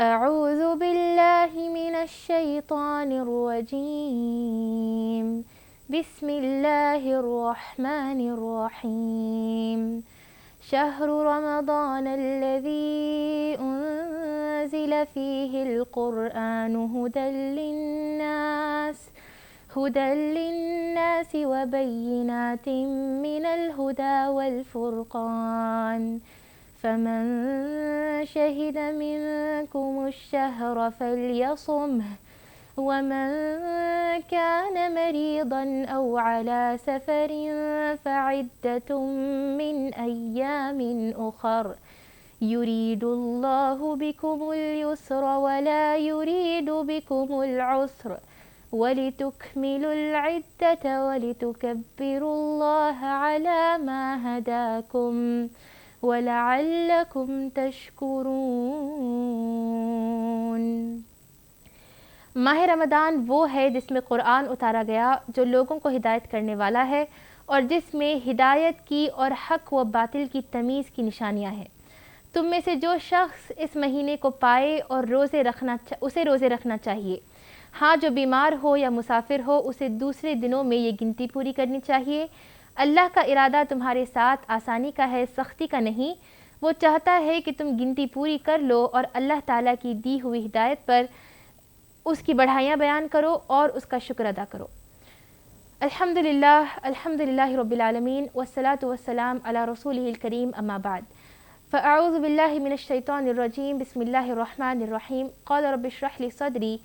اعوذ باللہ من الشیطان الرجیم بسم اللہ الرحمن الرحیم شہر رمضان الذی انزل فیہ القرآن هدى للناس وبينات من الهدى والفرقان فمن شهد منكم الشهر فليصمه ومن كان مريضا أو على سفر فعدة من أيام أخر يريد الله بكم اليسر ولا يريد بكم العسر وَلِتُكْمِلُوا الْعِدَّةَ وَلِتُكَبِّرُوا اللَّهَ عَلَى مَا هَدَاكُمْ وَلَعَلَّكُمْ تَشْكُرُونَ۔ ماہ رمضان وہ ہے جس میں قرآن اتارا گیا، جو لوگوں کو ہدایت کرنے والا ہے اور جس میں ہدایت کی اور حق و باطل کی تمیز کی نشانیاں ہیں۔ تم میں سے جو شخص اس مہینے کو پائے اور اسے روزے رکھنا چاہیے۔ ہاں، جو بیمار ہو یا مسافر ہو اسے دوسرے دنوں میں یہ گنتی پوری کرنی چاہیے۔ اللہ کا ارادہ تمہارے ساتھ آسانی کا ہے، سختی کا نہیں۔ وہ چاہتا ہے کہ تم گنتی پوری کر لو اور اللہ تعالیٰ کی دی ہوئی ہدایت پر اس کی بڑھائیاں بیان کرو اور اس کا شکر ادا کرو۔ الحمدللہ رب العالمین والصلاة والسلام علی رسولہ الکریم، اما بعد فاعوذ باللہ من الشیطان الرجیم بسم اللہ الرحمن الرحیم قال رب اشرح لی صدری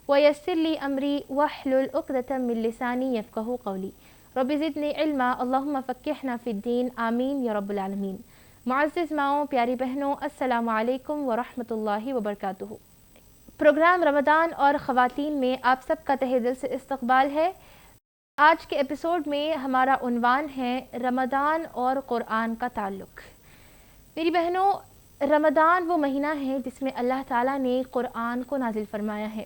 وَيَسِّرْ لِي أَمْرِي وَاحْلُلْ عُقْدَةً مِّن لِّسَانِي يَفْقَهُوا قَوْلِي رب زدنی علما اللہم فقہنا فی الدین آمین یا رب العالمین۔ معزز ماؤں، پیاری بہنوں، السلام علیکم ورحمۃ اللہ وبرکاتہ۔ پروگرام رمضان اور خواتین میں آپ سب کا تہہ دل سے استقبال ہے۔ آج کے ایپیسوڈ میں ہمارا عنوان ہے رمضان اور قرآن کا تعلق۔ میری بہنوں، رمضان وہ مہینہ ہے جس میں اللہ تعالیٰ نے قرآن کو نازل فرمایا ہے،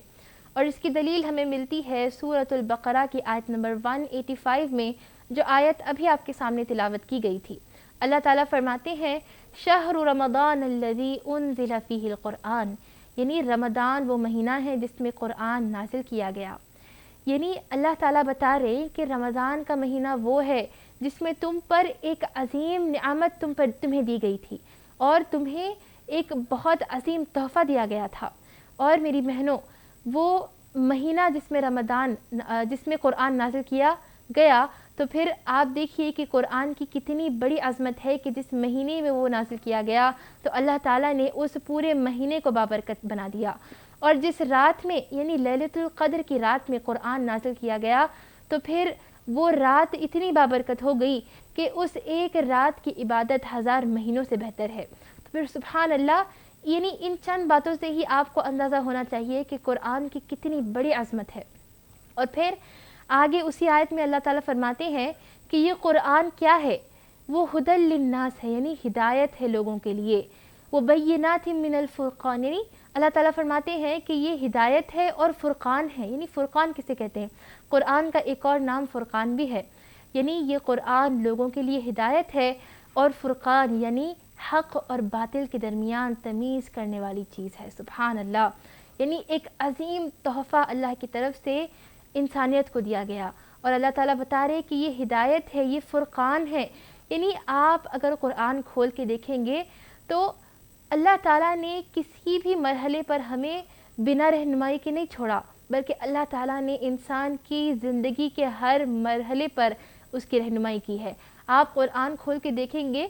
اور اس کی دلیل ہمیں ملتی ہے سورۃ البقرہ کی آیت نمبر 185 میں، جو آیت ابھی آپ کے سامنے تلاوت کی گئی تھی۔ اللہ تعالیٰ فرماتے ہیں شہر رمضان الذی انزل فیہ القرآن، یعنی رمضان وہ مہینہ ہے جس میں قرآن نازل کیا گیا۔ یعنی اللہ تعالیٰ بتا رہے کہ رمضان کا مہینہ وہ ہے جس میں تم پر ایک عظیم نعمت تمہیں دی گئی تھی اور تمہیں ایک بہت عظیم تحفہ دیا گیا تھا۔ اور میری بہنوں، وہ مہینہ جس میں قرآن نازل کیا گیا، تو پھر آپ دیکھیے کہ قرآن کی کتنی بڑی عظمت ہے کہ جس مہینے میں وہ نازل کیا گیا تو اللہ تعالیٰ نے اس پورے مہینے کو بابرکت بنا دیا۔ اور جس رات میں یعنی لیلۃ القدر کی رات میں قرآن نازل کیا گیا تو پھر وہ رات اتنی بابرکت ہو گئی کہ اس ایک رات کی عبادت 1000 مہینوں سے بہتر ہے۔ تو پھر سبحان اللہ، یعنی ان چند باتوں سے ہی آپ کو اندازہ ہونا چاہیے کہ قرآن کی کتنی بڑی عظمت ہے۔ اور پھر آگے اسی آیت میں اللہ تعالیٰ فرماتے ہیں کہ یہ قرآن کیا ہے؟ وہ ھدی للناس ہے، یعنی ہدایت ہے لوگوں کے لیے۔ وبینات من الفرقان، یعنی اللہ تعالیٰ فرماتے ہیں کہ یہ ہدایت ہے اور فرقان ہے۔ یعنی فرقان کسے کہتے ہیں؟ قرآن کا ایک اور نام فرقان بھی ہے۔ یعنی یہ قرآن لوگوں کے لیے ہدایت ہے اور فرقان یعنی حق اور باطل کے درمیان تمیز کرنے والی چیز ہے۔ سبحان اللہ، یعنی ایک عظیم تحفہ اللہ کی طرف سے انسانیت کو دیا گیا، اور اللہ تعالیٰ بتا رہے کہ یہ ہدایت ہے، یہ فرقان ہے۔ یعنی آپ اگر قرآن کھول کے دیکھیں گے تو اللہ تعالیٰ نے کسی بھی مرحلے پر ہمیں بنا رہنمائی کے نہیں چھوڑا، بلکہ اللہ تعالیٰ نے انسان کی زندگی کے ہر مرحلے پر اس کی رہنمائی کی ہے۔ آپ قرآن کھول کے دیکھیں گے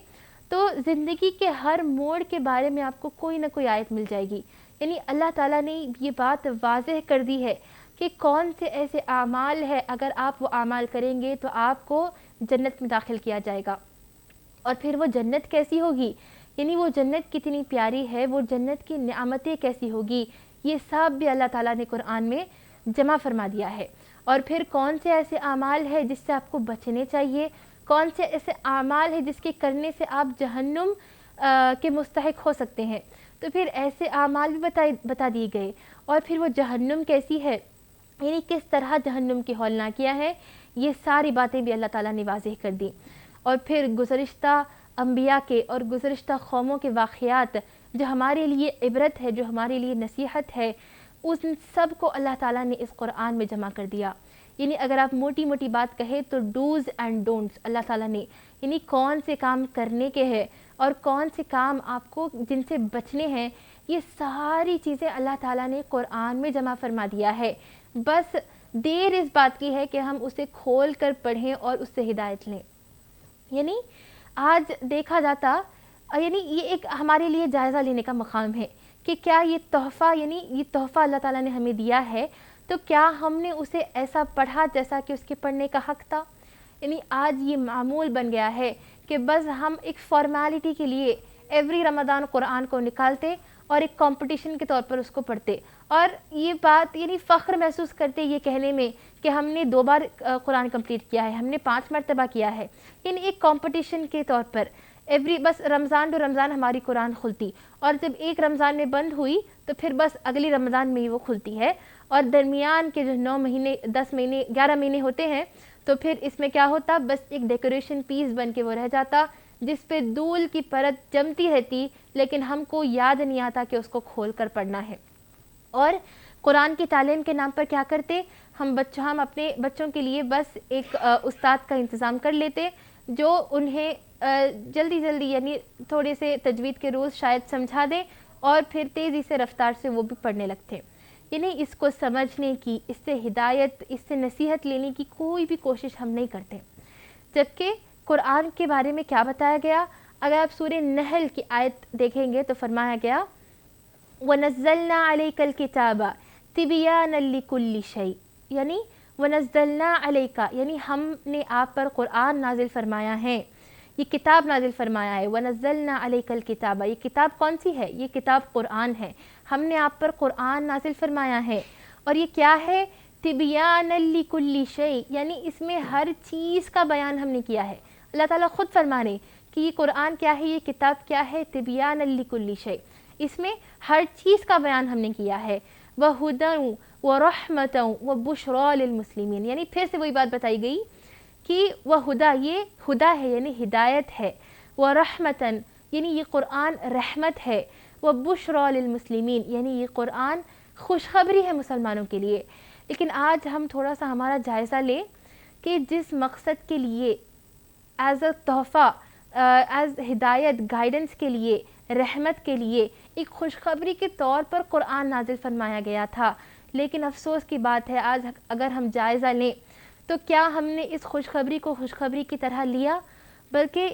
تو زندگی کے ہر موڑ کے بارے میں آپ کو کوئی نہ کوئی آیت مل جائے گی۔ یعنی اللہ تعالیٰ نے یہ بات واضح کر دی ہے کہ کون سے ایسے اعمال ہے اگر آپ وہ اعمال کریں گے تو آپ کو جنت میں داخل کیا جائے گا۔ اور پھر وہ جنت کیسی ہوگی، یعنی وہ جنت کتنی پیاری ہے، وہ جنت کی نعمتیں کیسی ہوگی، یہ سب بھی اللہ تعالیٰ نے قرآن میں جمع فرما دیا ہے۔ اور پھر کون سے ایسے اعمال ہے جس سے آپ کو بچنے چاہیے، کون سے ایسے اعمال ہیں جس کے کرنے سے آپ جہنم کے مستحق ہو سکتے ہیں، تو پھر ایسے اعمال بھی بتا دیے گئے۔ اور پھر وہ جہنم کیسی ہے، یعنی کس طرح جہنم کی ہولناکیاں ہیں، یہ ساری باتیں بھی اللہ تعالیٰ نے واضح کر دی۔ اور پھر گزشتہ انبیاء کے اور گزشتہ قوموں کے واقعات جو ہمارے لیے عبرت ہے، جو ہمارے لیے نصیحت ہے، ان سب کو اللہ تعالیٰ نے اس قرآن میں جمع کر دیا. یعنی اگر آپ موٹی موٹی بات کہیں تو ڈوز اینڈ ڈونٹس اللہ تعالیٰ نے، یعنی کون سے کام کرنے کے ہیں اور کون سے کام آپ کو جن سے بچنے ہیں، یہ ساری چیزیں اللہ تعالیٰ نے قرآن میں جمع فرما دیا ہے. بس دیر اس بات کی ہے کہ ہم اسے کھول کر پڑھیں اور اس سے ہدایت لیں. یعنی آج دیکھا جاتا، یعنی یہ ایک ہمارے لیے جائزہ لینے کا مقام ہے کہ کیا یہ تحفہ، یعنی یہ تحفہ اللہ تعالیٰ نے ہمیں دیا ہے، تو کیا ہم نے اسے ایسا پڑھا جیسا کہ اس کے پڑھنے کا حق تھا؟ یعنی آج یہ معمول بن گیا ہے کہ بس ہم ایک فارمیلٹی کے لیے ایوری رمضان قرآن کو نکالتے اور ایک کمپٹیشن کے طور پر اس کو پڑھتے، اور یہ بات یعنی فخر محسوس کرتے یہ کہنے میں کہ ہم نے 2 بار قرآن کمپلیٹ کیا ہے، ہم نے 5 مرتبہ کیا ہے. یعنی ایک کمپٹیشن کے طور پر بس رمضان ٹو رمضان ہماری قرآن کھلتی، اور جب ایک رمضان میں بند ہوئی تو پھر بس اگلی رمضان میں ہی وہ کھلتی ہے، اور درمیان کے جو 9 مہینے 10 مہینے 11 مہینے ہوتے ہیں تو پھر اس میں کیا ہوتا، بس ایک ڈیکوریشن پیس بن کے وہ رہ جاتا جس پہ دھول کی پرت جمتی رہتی، لیکن ہم کو یاد نہیں آتا کہ اس کو کھول کر پڑھنا ہے. اور قرآن کی تعلیم کے نام پر کیا کرتے ہم اپنے بچوں کے لیے بس ایک استاد کا انتظام کر لیتے جو انہیں جلدی یعنی تھوڑے سے تجوید کے رولز شاید سمجھا دیں، اور پھر تیزی سے رفتار سے وہ بھی پڑھنے لگتے. یعنی اس کو سمجھنے کی، اس سے ہدایت، اس سے نصیحت لینے کی کوئی بھی کوشش ہم نہیں کرتے. جبکہ قرآن کے بارے میں کیا بتایا گیا، اگر آپ سورہ نحل کی آیت دیکھیں گے تو فرمایا گیا وَنَزَّلْنَا عَلَيْكَ الْكِتَابَ تِبْيَانًا لِكُلِّ شَيْءٍ، یعنی وَنَزَّلْنَا عَلَيْكَ یعنی ہم نے آپ پر قرآن نازل فرمایا ہے، یہ کتاب نازل فرمایا ہے. وَنَزَّلْنَا عَلَيْكَ الْكِتَابَ، یہ کتاب کون سی ہے؟ یہ کتاب قرآن ہے. ہم نے آپ پر قرآن نازل فرمایا ہے، اور یہ کیا ہے؟ تِبْيَانًا لِكُلِّ شَيْءٍ، یعنی اس میں ہر چیز کا بیان ہم نے کیا ہے. اللہ تعالیٰ خود فرما رہے کہ یہ قرآن کیا ہے، یہ کتاب کیا ہے؟ تِبْيَانًا لِكُلِّ شَيْءٍ، اس میں ہر چیز کا بیان ہم نے کیا ہے. وَهُدًى وَرَحْمَةً وَبُشْرَى لِلْمُسْلِمِينَ، یعنی پھر سے وہی بات بتائی گئی کہ وَهُدًى، یہ ہدا ہے یعنی ہدایت ہے، وَرَحْمَةً یعنی یہ قرآن رحمت ہے، وَبُشْرَى لِلْمُسْلِمِينَ یعنی یہ قرآن خوشخبری ہے مسلمانوں کے لیے. لیکن آج ہم تھوڑا سا ہمارا جائزہ لیں کہ جس مقصد کے لیے ایز اے تحفہ، ایز ہدایت، گائیڈنس کے لیے، رحمت کے لیے، ایک خوشخبری کے طور پر قرآن نازل فرمایا گیا تھا، لیکن افسوس کی بات ہے آج اگر ہم جائزہ لیں تو کیا ہم نے اس خوشخبری کو خوشخبری کی طرح لیا؟ بلکہ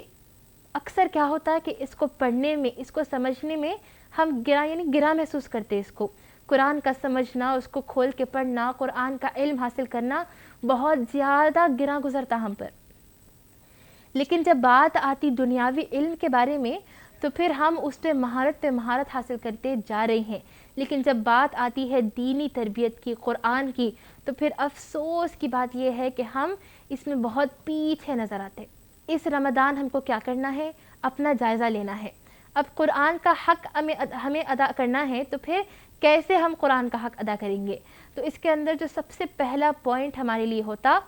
اکثر کیا ہوتا ہے کہ اس کو پڑھنے میں، اس کو سمجھنے میں ہم گرا محسوس کرتے. اس کو قرآن کا سمجھنا، اس کو کھول کے پڑھنا، قرآن کا علم حاصل کرنا بہت زیادہ گرا گزرتا ہم پر. لیکن جب بات آتی دنیاوی علم کے بارے میں تو پھر ہم اس پہ مہارت حاصل کرتے جا رہے ہیں. لیکن جب بات آتی ہے دینی تربیت کی، قرآن کی، تو پھر افسوس کی بات یہ ہے کہ ہم اس میں بہت پیچھے نظر آتے. اس رمضان ہم کو کیا کرنا ہے؟ اپنا جائزہ لینا ہے. اب قرآن کا حق ہمیں ادا کرنا ہے تو پھر کیسے ہم قرآن کا حق ادا کریں گے؟ تو اس کے اندر جو سب سے پہلا پوائنٹ ہمارے لیے ہوتا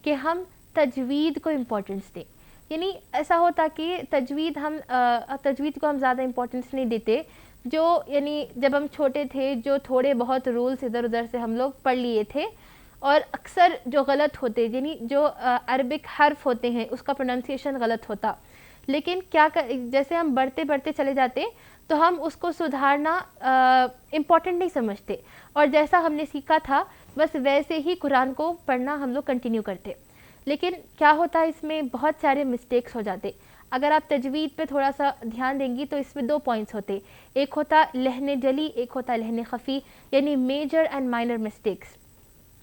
کہ ہم تجوید کو امپورٹنس دیں. یعنی ایسا ہوتا کہ تجوید کو ہم زیادہ امپورٹنس نہیں دیتے. جو یعنی جب ہم چھوٹے تھے جو تھوڑے بہت رولز ادھر ادھر سے ہم لوگ پڑھ لیے تھے، اور اکثر جو غلط ہوتے، یعنی جو عربک حرف ہوتے ہیں اس کا پروننسیشن غلط ہوتا. لیکن جیسے ہم بڑھتے چلے جاتے تو ہم اس کو سدھارنا امپورٹنٹ نہیں سمجھتے، اور جیسا ہم نے سیکھا تھا بس ویسے ہی قرآن کو پڑھنا ہم لوگ کنٹینیو کرتے. لیکن کیا ہوتا ہے اس میں بہت سارے مسٹیکس ہو جاتے. اگر آپ تجوید پہ تھوڑا سا دھیان دیں گی تو اس میں 2 پوائنٹس ہوتے، ایک ہوتا لہن جلی، ایک ہوتا لہن خفی، یعنی میجر اینڈ مائنر مسٹیکس.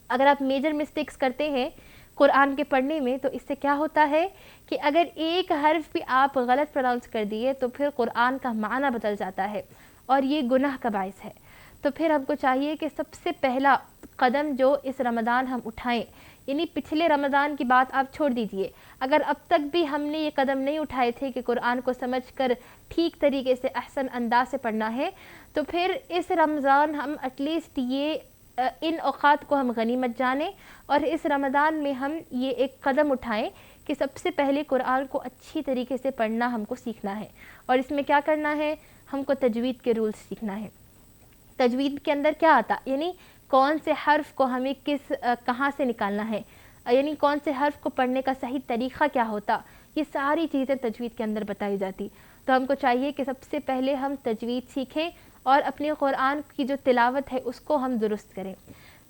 اگر آپ میجر مسٹیکس کرتے ہیں قرآن کے پڑھنے میں تو اس سے کیا ہوتا ہے کہ اگر ایک حرف بھی آپ غلط پروناؤنس کر دیے تو پھر قرآن کا معنی بدل جاتا ہے، اور یہ گناہ کا باعث ہے. تو پھر ہم کو چاہیے کہ سب سے پہلا قدم جو اس رمضان ہم اٹھائیں، یعنی پچھلے رمضان کی بات آپ چھوڑ دیجئے، اگر اب تک بھی ہم نے یہ قدم نہیں اٹھائے تھے کہ قرآن کو سمجھ کر ٹھیک طریقے سے احسن انداز سے پڑھنا ہے، تو پھر اس رمضان ہم ایٹ لیسٹ ان اوقات کو ہم غنیمت جانیں، اور اس رمضان میں ہم یہ ایک قدم اٹھائیں کہ سب سے پہلے قرآن کو اچھی طریقے سے پڑھنا ہم کو سیکھنا ہے. اور اس میں کیا کرنا ہے؟ ہم کو تجوید کے رولز سیکھنا ہے. تجوید کے اندر کیا آتا، یعنی کون سے حرف کو ہمیں کہاں سے نکالنا ہے، یعنی کون سے حرف کو پڑھنے کا صحیح طریقہ کیا ہوتا، یہ ساری چیزیں تجوید کے اندر بتائی جاتی. تو ہم کو چاہیے کہ سب سے پہلے ہم تجوید سیکھیں اور اپنے قرآن کی جو تلاوت ہے اس کو ہم درست کریں.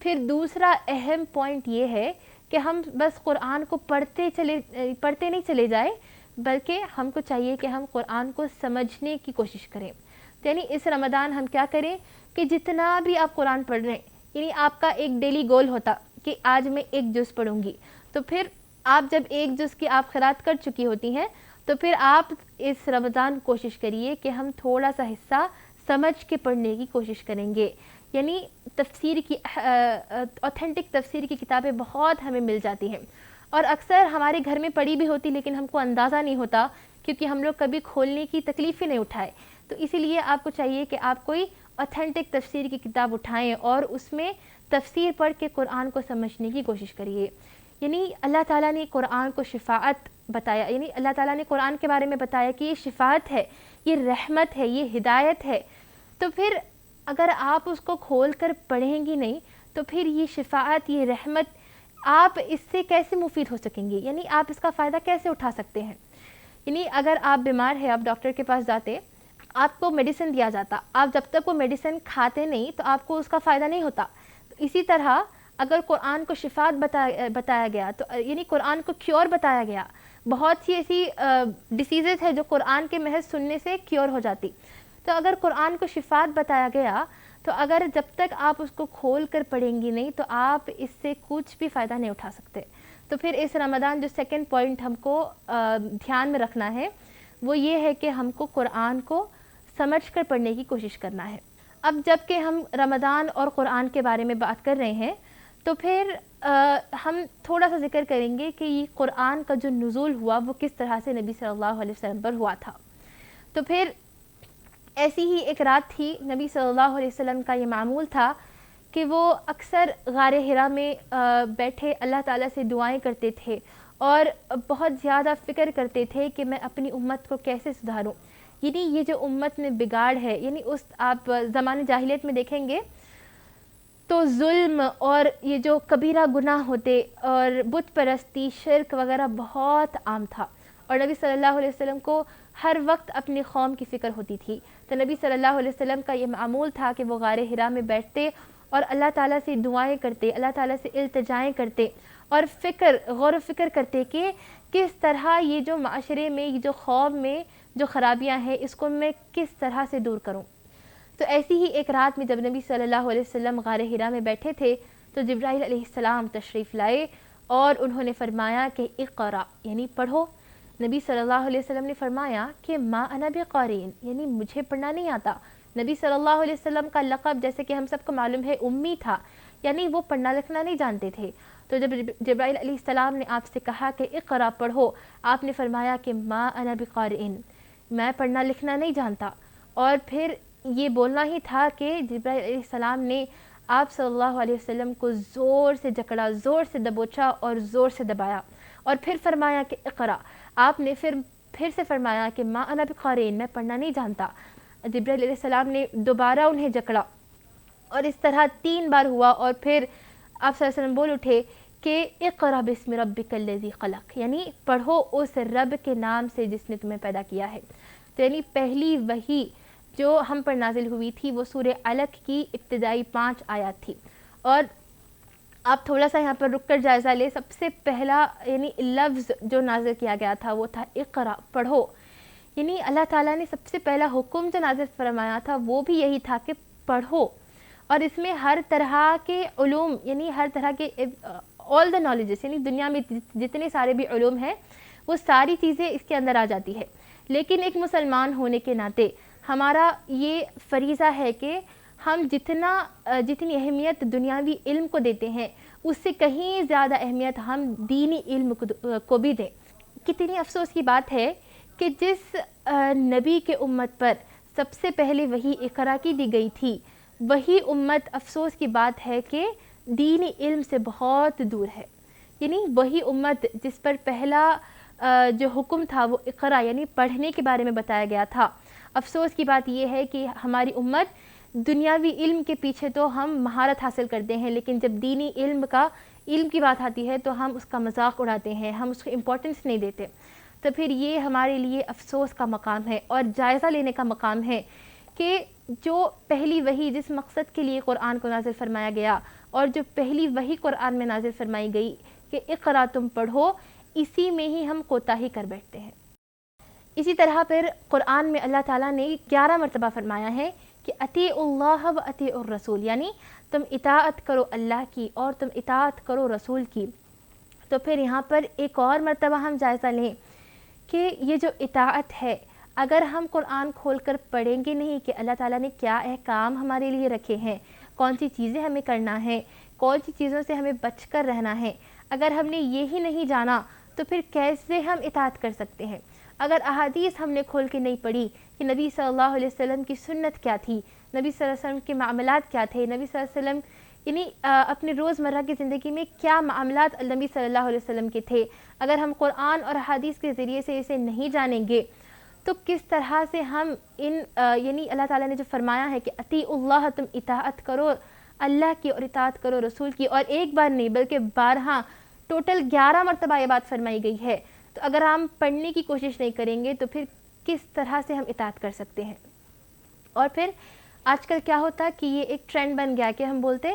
پھر دوسرا اہم پوائنٹ یہ ہے کہ ہم بس قرآن کو پڑھتے نہیں چلے جائیں، بلکہ ہم کو چاہیے کہ ہم قرآن کو سمجھنے کی کوشش کریں. یعنی اس رمضان ہم کیا کریں کہ جتنا بھی آپ قرآن پڑھ رہے ہیں، یعنی آپ کا ایک ڈیلی گول ہوتا کہ آج میں 1 جز پڑھوں گی، تو پھر آپ جب 1 جز کی آپ قرأت کر چکی ہوتی ہیں تو پھر آپ اس رمضان کوشش کریے کہ ہم تھوڑا سا حصہ سمجھ کے پڑھنے کی کوشش کریں گے. یعنی تفسیر کی اوتھینٹک تفسیر کی کتابیں بہت ہمیں مل جاتی ہیں، اور اکثر ہمارے گھر میں پڑھی بھی ہوتی لیکن ہم کو اندازہ نہیں ہوتا کیونکہ ہم لوگ کبھی کھولنے کی تکلیف ہی نہیں اٹھائے. تو اسی لیے آپ کو چاہیے کہ آپ کوئی اوتھینٹک تفسیر کی کتاب اٹھائیں اور اس میں تفسیر پڑھ کے قرآن کو سمجھنے کی کوشش کریے. یعنی اللہ تعالیٰ نے قرآن کو شفاعت بتایا، یعنی اللہ تعالیٰ نے قرآن کے بارے میں بتایا کہ یہ شفاعت ہے، یہ رحمت ہے، یہ ہدایت ہے. تو پھر اگر آپ اس کو کھول کر پڑھیں گی نہیں تو پھر یہ شفاعت، یہ رحمت، آپ اس سے کیسے مفید ہو سکیں گے، یعنی آپ اس کا فائدہ کیسے اٹھا سکتے ہیں. یعنی اگر آپ بیمار ہیں، آپ ڈاکٹر کے پاس جاتے، آپ کو میڈیسن دیا جاتا، آپ جب تک وہ میڈیسن کھاتے نہیں تو آپ کو اس کا فائدہ نہیں ہوتا. اسی طرح اگر قرآن کو شفاعت بتایا گیا تو یعنی قرآن کو کیور بتایا گیا، بہت سی ایسی ڈیسیزز ہے جو قرآن کے محض سننے سے کیور ہو جاتی. تو اگر قرآن کو شفاعت بتایا گیا تو اگر جب تک آپ اس کو کھول کر پڑھیں گی نہیں تو آپ اس سے کچھ بھی فائدہ نہیں اٹھا سکتے. تو پھر اس رمضان جو سیکنڈ پوائنٹ ہم کو دھیان میں رکھنا ہے وہ یہ ہے کہ ہم کو قرآن کو سمجھ کر پڑھنے کی کوشش کرنا ہے. اب جب کہ ہم رمضان اور قرآن کے بارے میں بات کر رہے ہیں تو پھر ہم تھوڑا سا ذکر کریں گے کہ یہ قرآن کا جو نزول ہوا وہ کس طرح سے نبی صلی اللہ علیہ وسلم پر ہوا تھا. تو پھر ایسی ہی ایک رات تھی، نبی صلی اللہ علیہ وسلم کا یہ معمول تھا کہ وہ اکثر غار حرا میں بیٹھے اللہ تعالیٰ سے دعائیں کرتے تھے اور بہت زیادہ فکر کرتے تھے کہ میں اپنی امت کو کیسے سدھاروں. یعنی یہ جو امت میں بگاڑ ہے، یعنی اس آپ زمانے جاہلیت میں دیکھیں گے تو ظلم اور یہ جو کبیرہ گناہ ہوتے اور بت پرستی، شرک وغیرہ بہت عام تھا، اور نبی صلی اللہ علیہ وسلم کو ہر وقت اپنی قوم کی فکر ہوتی تھی. تو نبی صلی اللہ علیہ وسلم کا یہ معمول تھا کہ وہ غار حرا میں بیٹھتے اور اللہ تعالیٰ سے دعائیں کرتے، اللہ تعالیٰ سے التجائیں کرتے اور غور و فکر کرتے کہ کس طرح یہ جو معاشرے میں، یہ جو قوم میں جو خرابیاں ہیں اس کو میں کس طرح سے دور کروں. تو ایسی ہی ایک رات میں جب نبی صلی اللہ علیہ وسلم غار حرا میں بیٹھے تھے تو جبرائیل علیہ السلام تشریف لائے اور انہوں نے فرمایا کہ اقرا، یعنی پڑھو. نبی صلی اللہ علیہ وسلم نے فرمایا کہ ما انا بقارئ، یعنی مجھے پڑھنا نہیں آتا. نبی صلی اللہ علیہ وسلم کا لقب جیسے کہ ہم سب کو معلوم ہے امی تھا، یعنی وہ پڑھنا لکھنا نہیں جانتے تھے. تو جب جبرائیل علیہ السلام نے آپ سے کہا کہ اقرا پڑھو، آپ نے فرمایا کہ ما انا بقارئ، میں پڑھنا لکھنا نہیں جانتا. اور پھر یہ بولنا ہی تھا کہ جبرائیل علیہ السلام نے آپ صلی اللہ علیہ وسلم کو زور سے جکڑا، زور سے دبوچا اور زور سے دبایا اور پھر فرمایا کہ اقرا. آپ نے پھر سے فرمایا کہ ما انا بقارئ، میں پڑھنا نہیں جانتا. جبرائیل علیہ السلام نے دوبارہ انہیں جکڑا اور اس طرح 3 بار ہوا اور پھر آپ صلی اللہ علیہ وسلم بول اٹھے کہ اقرا بسم ربک الذی خلق، یعنی پڑھو اس رب کے نام سے جس نے تمہیں پیدا کیا ہے. تو یعنی پہلی وحی جو ہم پر نازل ہوئی تھی وہ سورہ علق کی ابتدائی 5 آیات تھی. اور آپ تھوڑا سا یہاں پر رک کر جائزہ لیں. سب سے پہلا یعنی لفظ جو نازل کیا گیا تھا وہ تھا اقرا، پڑھو. یعنی اللہ تعالیٰ نے سب سے پہلا حکم جو نازل فرمایا تھا وہ بھی یہی تھا کہ پڑھو. اور اس میں ہر طرح کے علوم، یعنی ہر طرح کے آل دا نالجز، یعنی دنیا میں جتنے سارے بھی علوم ہیں وہ ساری چیزیں اس کے اندر آ جاتی ہے. لیکن ایک مسلمان ہونے کے ناطے ہمارا یہ فریضہ ہے کہ ہم جتنی اہمیت دنیاوی علم کو دیتے ہیں اس سے کہیں زیادہ اہمیت ہم دینی علم کو بھی دیں. کتنی افسوس کی بات ہے کہ جس نبی کے امت پر سب سے پہلے وہی اقرا کی دی گئی تھی، وہی امت افسوس کی بات ہے کہ دینی علم سے بہت دور ہے. یعنی وہی امت جس پر پہلا جو حکم تھا وہ اقرا یعنی پڑھنے کے بارے میں بتایا گیا تھا، افسوس کی بات یہ ہے کہ ہماری امت دنیاوی علم کے پیچھے تو ہم مہارت حاصل کرتے ہیں، لیکن جب دینی علم کی بات آتی ہے تو ہم اس کا مذاق اڑاتے ہیں، ہم اس کو امپورٹنس نہیں دیتے. تو پھر یہ ہمارے لیے افسوس کا مقام ہے اور جائزہ لینے کا مقام ہے کہ جو پہلی وحی جس مقصد کے لیے قرآن کو نازل فرمایا گیا اور جو پہلی وحی قرآن میں نازل فرمائی گئی کہ اقرا تم پڑھو، اسی میں ہی ہم کوتاہی کر بیٹھتے ہیں. اسی طرح پھر قرآن میں اللہ تعالیٰ نے 11 مرتبہ فرمایا ہے کہ اطیعوا اللہ و اطیعوا الرسول، یعنی تم اطاعت کرو اللہ کی اور تم اطاعت کرو رسول کی. تو پھر یہاں پر ایک اور مرتبہ ہم جائزہ لیں کہ یہ جو اطاعت ہے، اگر ہم قرآن کھول کر پڑھیں گے نہیں کہ اللہ تعالیٰ نے کیا احکام ہمارے لیے رکھے ہیں، کون سی چیزیں ہمیں کرنا ہے، کون سی چیزوں سے ہمیں بچ کر رہنا ہے، اگر ہم نے یہی نہیں جانا تو پھر کیسے ہم اطاعت کر سکتے ہیں؟ اگر احادیث ہم نے کھول کے نہیں پڑھی کہ نبی صلی اللہ علیہ وسلم کی سنت کیا تھی، نبی صلی اللہ علیہ وسلم کے معاملات کیا تھے، نبی صلی اللہ علیہ وسلم یعنی اپنے روزمرہ کی زندگی میں کیا معاملات نبی صلی اللہ علیہ وسلم کے تھے، اگر ہم قرآن اور احادیث کے ذریعے سے اسے نہیں جانیں گے تو کس طرح سے ہم یعنی اللہ تعالیٰ نے جو فرمایا ہے کہ اطیعوا اللہ، تم اطاعت کرو اللہ کی اور اطاعت کرو رسول کی، اور ایک بار نہیں بلکہ 12 ٹوٹل 11 مرتبہ یہ بات فرمائی گئی ہے. تو اگر ہم پڑھنے کی کوشش نہیں کریں گے تو پھر کس طرح سے ہم اطاعت کر سکتے ہیں؟ اور پھر آج کل کیا ہوتا ہے کہ یہ ایک ٹرینڈ بن گیا کہ ہم بولتے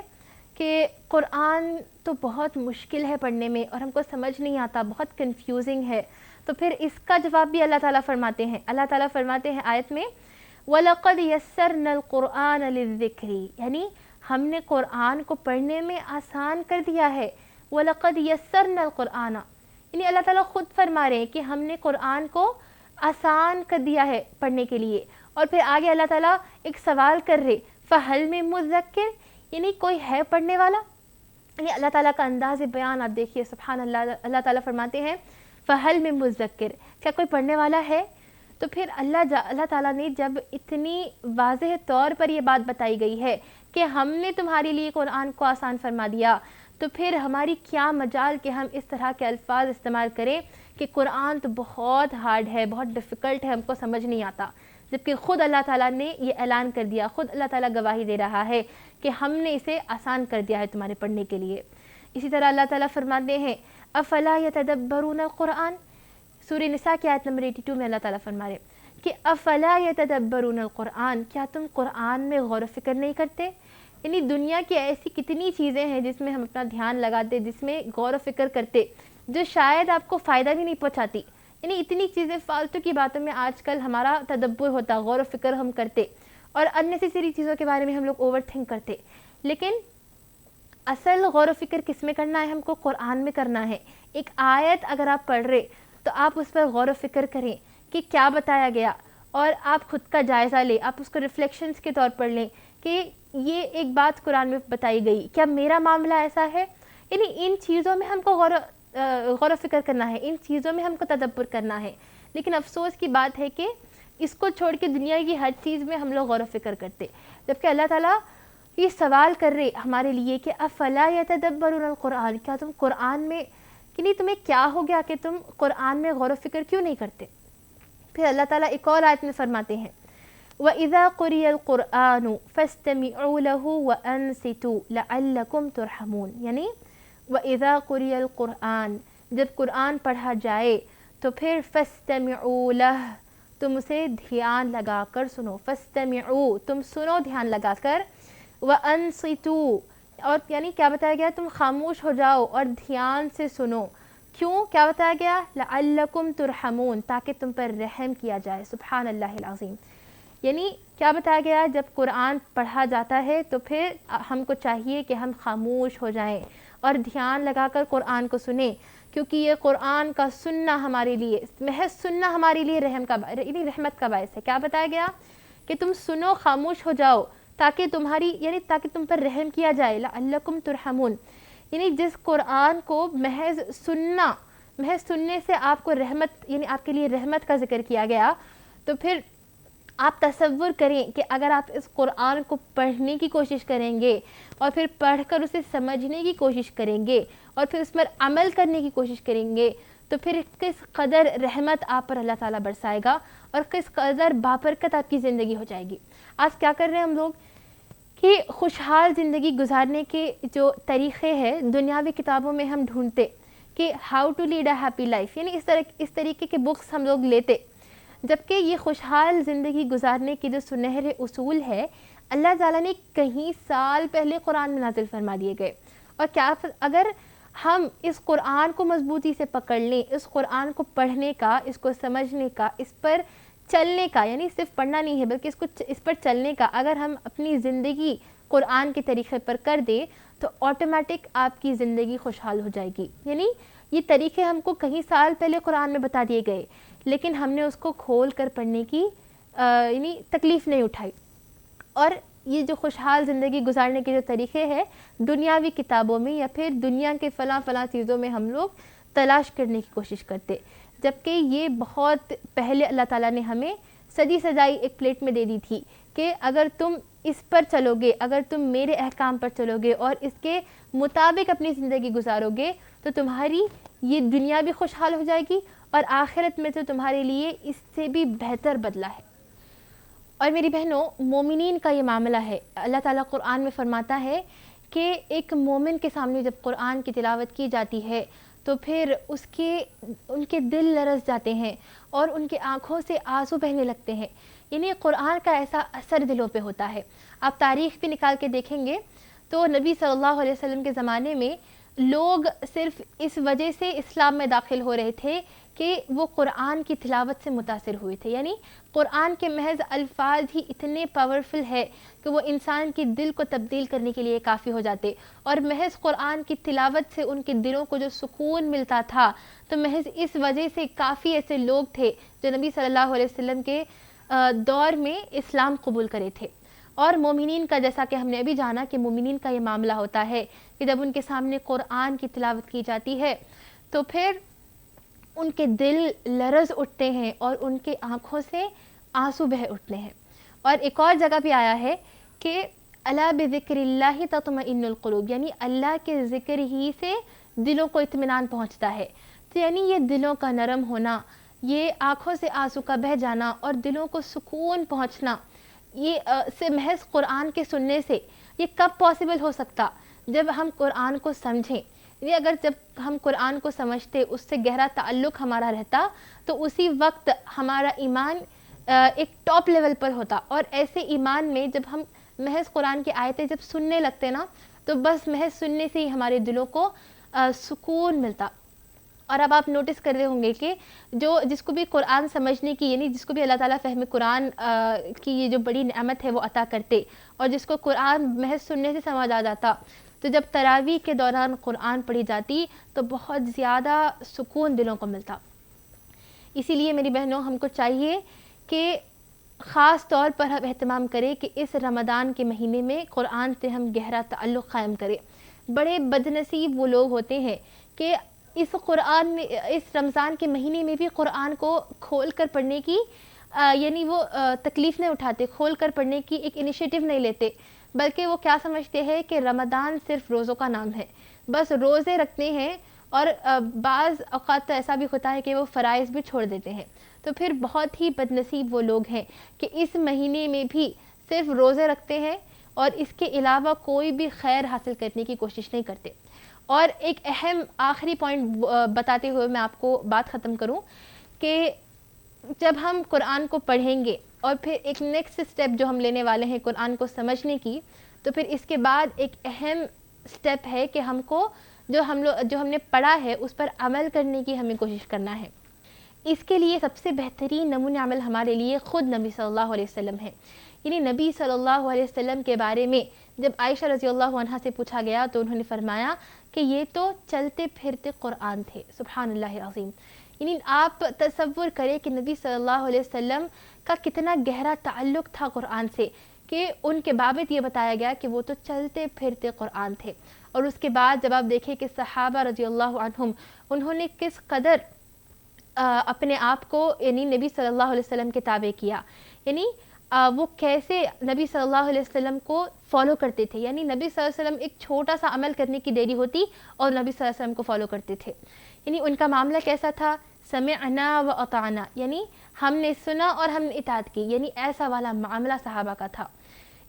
کہ قرآن تو بہت مشکل ہے پڑھنے میں اور ہم کو سمجھ نہیں آتا، بہت کنفیوزنگ ہے. تو پھر اس کا جواب بھی اللہ تعالیٰ فرماتے ہیں. اللہ تعالیٰ فرماتے ہیں آیت میں وَلَقَدْ يَسَّرْنَا الْقُرْآنَ لِلذِّكْرِ، یعنی ہم نے قرآن کو پڑھنے میں آسان کر دیا ہے. وَلَقَدْ يَسَّرْنَا الْقُرْآنَ، یعنی اللہ تعالیٰ خود فرما رہے ہیں کہ ہم نے قرآن کو آسان کر دیا ہے پڑھنے کے لیے. اور پھر آگے اللہ تعالیٰ ایک سوال کر رہے فَهَلْ مِن مُذَّكِّرٍ، یعنی کوئی ہے پڑھنے والا؟ یعنی اللہ تعالیٰ کا انداز بیان آپ دیکھیے، سبحان اللہ. اللہ تعالیٰ فرماتے ہیں فَهَلْ مِن مُذَّكِّرٍ، کیا کوئی پڑھنے والا ہے؟ تو پھر اللہ تعالیٰ نے جب اتنی واضح طور پر یہ بات بتائی گئی ہے کہ ہم نے تمہارے لیے قرآن کو آسان فرما دیا، تو پھر ہماری کیا مجال کہ ہم اس طرح کے الفاظ استعمال کریں کہ قرآن تو بہت ہارڈ ہے، بہت ڈیفیکلٹ ہے، ہم کو سمجھ نہیں آتا، جبکہ خود اللہ تعالیٰ نے یہ اعلان کر دیا، خود اللہ تعالیٰ گواہی دے رہا ہے کہ ہم نے اسے آسان کر دیا ہے تمہارے پڑھنے کے لیے. اسی طرح اللہ تعالیٰ فرماتے ہیں افلا یتدبرون القرآن، سورہ نساء کی آیت نمبر 82 میں اللہ تعالیٰ فرما رہے کہ افلا یتدبرون القرآن، کیا تم قرآن میں غور و فکر نہیں کرتے؟ یعنی دنیا کی ایسی کتنی چیزیں ہیں جس میں ہم اپنا دھیان لگاتے، جس میں غور و فکر کرتے، جو شاید آپ کو فائدہ بھی نہیں پہنچاتی. یعنی اتنی چیزیں فالتو کی باتوں میں آج کل ہمارا تدبر ہوتا، غور و فکر ہم کرتے اور اننیسیسری چیزوں کے بارے میں ہم لوگ اوور تھنک کرتے. لیکن اصل غور و فکر کس میں کرنا ہے؟ ہم کو قرآن میں کرنا ہے. ایک آیت اگر آپ پڑھ رہے تو آپ اس پر غور و فکر کریں کہ کیا بتایا گیا، اور آپ خود کا جائزہ لیں، آپ اس کو ریفلیکشنز کے طور پر لیں کہ یہ ایک بات قرآن میں بتائی گئی، کیا میرا معاملہ ایسا ہے؟ یعنی ان چیزوں میں ہم کو غور و فکر کرنا ہے، ان چیزوں میں ہم کو تدبر کرنا ہے. لیکن افسوس کی بات ہے کہ اس کو چھوڑ کے دنیا کی ہر چیز میں ہم لوگ غور و فکر کرتے، جبکہ اللہ تعالیٰ یہ سوال کر رہے ہمارے لیے کہ افلا یتدبرون القرآن، کیا تم قرآن میں کہ نہیں، تمہیں کیا ہو گیا کہ تم قرآن میں غور و فکر کیوں نہیں کرتے؟ پھر اللہ تعالیٰ ایک اور آیت میں فرماتے ہیں وَإِذَا قُرِئَ الْقُرْآنُ فَاسْتَمِعُوا لَهُ وَأَنصِتُوا لَعَلَّكُمْ تُرْحَمُونَ، یعنی وَإِذَا قُرِئَ الْقُرْآنُ، جب قرآن پڑھا جائے تو پھر فَاسْتَمِعُوا لَهُ، تم اسے دھیان لگا کر سنو. فَاسْتَمِعُوا، تم سنو دھیان لگا کر. وَأَنصِتُوا، اور یعنی کیا بتایا گیا؟ تم خاموش ہو جاؤ اور دھیان سے سنو. کیوں؟ کیا بتایا گیا؟ لَعَلَّكُمْ تُرْحَمُونَ، تاکہ تم پر رحم کیا جائے. سبحان اللہ العظیم. یعنی کیا بتایا گیا؟ جب قرآن پڑھا جاتا ہے تو پھر ہم کو چاہیے کہ ہم خاموش ہو جائیں اور دھیان لگا کر قرآن کو سنیں، کیونکہ یہ قرآن کا سننا ہمارے لیے، محض سننا ہمارے لیے رحمت کا باعث ہے. کیا بتایا گیا؟ کہ تم سنو، خاموش ہو جاؤ، تاکہ تاکہ تم پر رحم کیا جائے. لَعَلَّكُمْ تُرْحَمُونَ، یعنی جس قرآن کو محض سننے سے آپ کو رحمت، یعنی آپ کے لیے رحمت کا ذکر کیا گیا، تو پھر آپ تصور کریں کہ اگر آپ اس قرآن کو پڑھنے کی کوشش کریں گے اور پھر پڑھ کر اسے سمجھنے کی کوشش کریں گے اور پھر اس پر عمل کرنے کی کوشش کریں گے تو پھر کس قدر رحمت آپ پر اللہ تعالیٰ برسائے گا اور کس قدر بابرکت آپ کی زندگی ہو جائے گی۔ آج کیا کر رہے ہیں ہم لوگ کہ خوشحال زندگی گزارنے کے جو طریقے ہیں دنیاوی کتابوں میں ہم ڈھونڈتے کہ how to lead a happy life, یعنی اس طریقے کے بکس ہم لوگ لیتے، جبکہ یہ خوشحال زندگی گزارنے کے جو سنہرے اصول ہے اللہ تعالیٰ نے کہیں سال پہلے قرآن میں نازل فرما دیے گئے۔ اور کیا اگر ہم اس قرآن کو مضبوطی سے پکڑ لیں، اس قرآن کو پڑھنے کا، اس کو سمجھنے کا، اس پر چلنے کا، یعنی صرف پڑھنا نہیں ہے بلکہ اس پر چلنے کا اگر ہم اپنی زندگی قرآن کے طریقے پر کر دیں تو آٹومیٹک آپ کی زندگی خوشحال ہو جائے گی۔ یعنی یہ طریقے ہم کو کہیں سال پہلے قرآن میں بتا دیے گئے، لیکن ہم نے اس کو کھول کر پڑھنے کی یعنی تکلیف نہیں اٹھائی۔ اور یہ جو خوشحال زندگی گزارنے کے جو طریقے ہیں دنیاوی کتابوں میں یا پھر دنیا کے فلاں چیزوں میں ہم لوگ تلاش کرنے کی کوشش کرتے، جبکہ یہ بہت پہلے اللہ تعالیٰ نے ہمیں سجی سجائی ایک پلیٹ میں دے دی تھی کہ اگر تم اس پر چلو گے، اگر تم میرے احکام پر چلو گے اور اس کے مطابق اپنی زندگی گزارو گے تو تمہاری یہ دنیا بھی خوشحال ہو جائے گی اور آخرت میں تو تمہارے لیے اس سے بھی بہتر بدلہ ہے۔ اور میری بہنوں، مومنین کا یہ معاملہ ہے۔ اللہ تعالیٰ قرآن میں فرماتا ہے کہ ایک مومن کے سامنے جب قرآن کی تلاوت کی جاتی ہے تو پھر ان کے دل لرز جاتے ہیں اور ان کے آنکھوں سے آنسو بہنے لگتے ہیں، یعنی قرآن کا ایسا اثر دلوں پہ ہوتا ہے۔ آپ تاریخ بھی نکال کے دیکھیں گے تو نبی صلی اللہ علیہ وسلم کے زمانے میں لوگ صرف اس وجہ سے اسلام میں داخل ہو رہے تھے کہ وہ قرآن کی تلاوت سے متاثر ہوئے تھے، یعنی قرآن کے محض الفاظ ہی اتنے پاورفل ہے کہ وہ انسان کے دل کو تبدیل کرنے کے لیے کافی ہو جاتے، اور محض قرآن کی تلاوت سے ان کے دلوں کو جو سکون ملتا تھا تو محض اس وجہ سے کافی ایسے لوگ تھے جو نبی صلی اللہ علیہ وسلم کے دور میں اسلام قبول کرے تھے۔ اور مومنین کا جیسا کہ ہم نے ابھی جانا کہ مومنین کا یہ معاملہ ہوتا ہے کہ جب ان کے سامنے قرآن کی تلاوت کی جاتی ہے تو پھر ان کے دل لرز اٹھتے ہیں اور ان کے آنکھوں سے آنسو بہہ اٹھتے ہیں۔ اور ایک اور جگہ بھی آیا ہے کہ الا بذکر اللہ تطمئن القلوب، یعنی اللہ کے ذکر ہی سے دلوں کو اطمینان پہنچتا ہے۔ تو یعنی یہ دلوں کا نرم ہونا، یہ آنکھوں سے آنسو کا بہہ جانا اور دلوں کو سکون پہنچنا، یہ سے محض قرآن کے سننے سے یہ کب پاسبل ہو سکتا؟ جب ہم قرآن کو سمجھیں، یہ اگر جب ہم قرآن کو سمجھتے اس سے گہرا تعلق ہمارا رہتا تو اسی وقت ہمارا ایمان ایک ٹاپ لیول پر ہوتا، اور ایسے ایمان میں جب ہم محض قرآن کی آیتیں جب سننے لگتے نا تو بس محض سننے سے ہی ہمارے دلوں کو سکون ملتا۔ اور اب آپ نوٹس کر رہے ہوں گے کہ جس کو بھی قرآن سمجھنے کی، یعنی جس کو بھی اللہ تعالیٰ فہم قرآن کی یہ جو بڑی نعمت ہے وہ عطا کرتے، اور جس کو قرآن محض سننے سے سمجھ آ جاتا، تو جب تراویح کے دوران قرآن پڑھی جاتی تو بہت زیادہ سکون دلوں کو ملتا۔ اسی لیے میری بہنوں، ہم کو چاہیے کہ خاص طور پر ہم اہتمام کریں کہ اس رمضان کے مہینے میں قرآن سے ہم گہرا تعلق قائم کریں۔ بڑے بدنصیب وہ لوگ ہوتے ہیں کہ اس رمضان کے مہینے میں بھی قرآن کو کھول کر پڑھنے کی یعنی وہ تکلیف نہیں اٹھاتے، کھول کر پڑھنے کی ایک انیشیٹو نہیں لیتے، بلکہ وہ کیا سمجھتے ہیں کہ رمضان صرف روزوں کا نام ہے، بس روزے رکھتے ہیں، اور بعض اوقات تو ایسا بھی ہوتا ہے کہ وہ فرائض بھی چھوڑ دیتے ہیں۔ تو پھر بہت ہی بدنصیب وہ لوگ ہیں کہ اس مہینے میں بھی صرف روزے رکھتے ہیں اور اس کے علاوہ کوئی بھی خیر حاصل کرنے کی کوشش نہیں کرتے۔ اور ایک اہم آخری پوائنٹ بتاتے ہوئے میں آپ کو بات ختم کروں کہ جب ہم قرآن کو پڑھیں گے اور پھر ایک نیکسٹ سٹیپ جو ہم لینے والے ہیں قرآن کو سمجھنے کی، تو پھر اس کے بعد ایک اہم سٹیپ ہے کہ ہم کو جو ہم نے پڑھا ہے اس پر عمل کرنے کی ہمیں کوشش کرنا ہے۔ اس کے لیے سب سے بہترین نمونہ عمل ہمارے لیے خود نبی صلی اللہ علیہ وسلم ہے۔ یعنی نبی صلی اللہ علیہ وسلم کے بارے میں جب عائشہ رضی اللہ عنہا سے پوچھا گیا تو انہوں نے فرمایا کہ یہ تو چلتے پھرتے قرآن تھے۔ سبحان اللہ العظیم۔ یعنی آپ تصور کریں کہ نبی صلی اللہ علیہ وسلم کا کتنا گہرا تعلق تھا قرآن سے کہ ان کے بابت یہ بتایا گیا کہ وہ تو چلتے پھرتے قرآن تھے۔ اور اس کے بعد جب آپ دیکھیں کہ صحابہ رضی اللہ عنہم انہوں نے کس قدر اپنے آپ کو یعنی نبی صلی اللہ علیہ وسلم کے تابع کیا، یعنی وہ کیسے نبی صلی اللہ علیہ وسلم کو فالو کرتے تھے، یعنی نبی صلی اللہ علیہ وسلم ایک چھوٹا سا عمل کرنے کی دیری ہوتی اور نبی صلی اللہ علیہ وسلم کو فالو کرتے تھے۔ یعنی ان کا معاملہ کیسا تھا؟ سمعنا و اطعنا، یعنی ہم نے سنا اور ہم نے اطاعت کی، یعنی ایسا والا معاملہ صحابہ کا تھا۔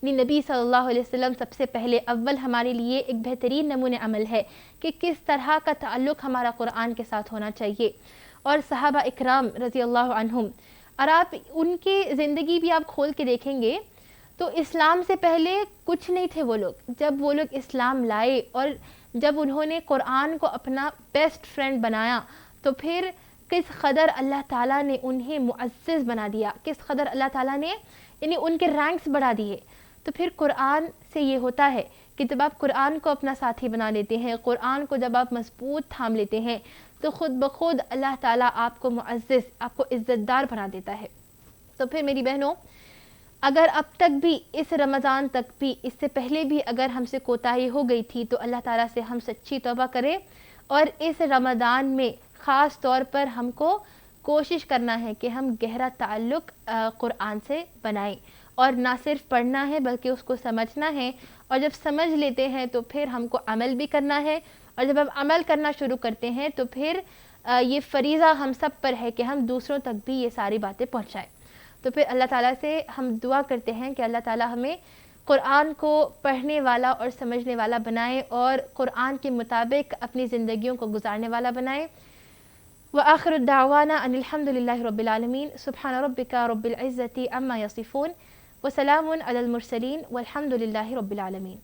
یعنی نبی صلی اللہ علیہ وسلم سب سے پہلے اول ہمارے لیے ایک بہترین نمونہ عمل ہے کہ کس طرح کا تعلق ہمارا قرآن کے ساتھ ہونا چاہیے۔ اور صحابہ اکرام رضی اللہ عنہم، اور آپ ان کی زندگی بھی آپ کھول کے دیکھیں گے تو اسلام سے پہلے کچھ نہیں تھے وہ لوگ۔ جب وہ لوگ اسلام لائے اور جب انہوں نے قرآن کو اپنا بیسٹ فرینڈ بنایا تو پھر کس قدر اللہ تعالیٰ نے انہیں معزز بنا دیا، کس قدر اللہ تعالیٰ نے یعنی ان کے رینکس بڑھا دیے۔ تو پھر قرآن سے یہ ہوتا ہے کہ جب آپ قرآن کو اپنا ساتھی بنا لیتے ہیں، قرآن کو جب آپ مضبوط تھام لیتے ہیں تو خود بخود اللہ تعالیٰ آپ کو معزز، آپ کو عزت دار بنا دیتا ہے۔ تو پھر میری بہنوں، اگر اب تک بھی اس رمضان تک بھی، اس سے پہلے بھی اگر ہم سے کوتاہی ہو گئی تھی تو اللہ تعالیٰ سے ہم سچی توبہ کریں، اور اس رمضان میں خاص طور پر ہم کو کوشش کرنا ہے کہ ہم گہرا تعلق قرآن سے بنائیں، اور نہ صرف پڑھنا ہے بلکہ اس کو سمجھنا ہے، اور جب سمجھ لیتے ہیں تو پھر ہم کو عمل بھی کرنا ہے، اور جب ہم عمل کرنا شروع کرتے ہیں تو پھر یہ فریضہ ہم سب پر ہے کہ ہم دوسروں تک بھی یہ ساری باتیں پہنچائیں۔ تو پھر اللہ تعالیٰ سے ہم دعا کرتے ہیں کہ اللہ تعالیٰ ہمیں قرآن کو پڑھنے والا اور سمجھنے والا بنائے، اور قرآن کے مطابق اپنی زندگیوں کو گزارنے والا بنائے۔ وآخر الدعوانا ان الحمد للہ رب العالمین، سبحان ربک رب العزة عما یصفون، وسلام علی المرسلین، والحمد للہ رب العالمین۔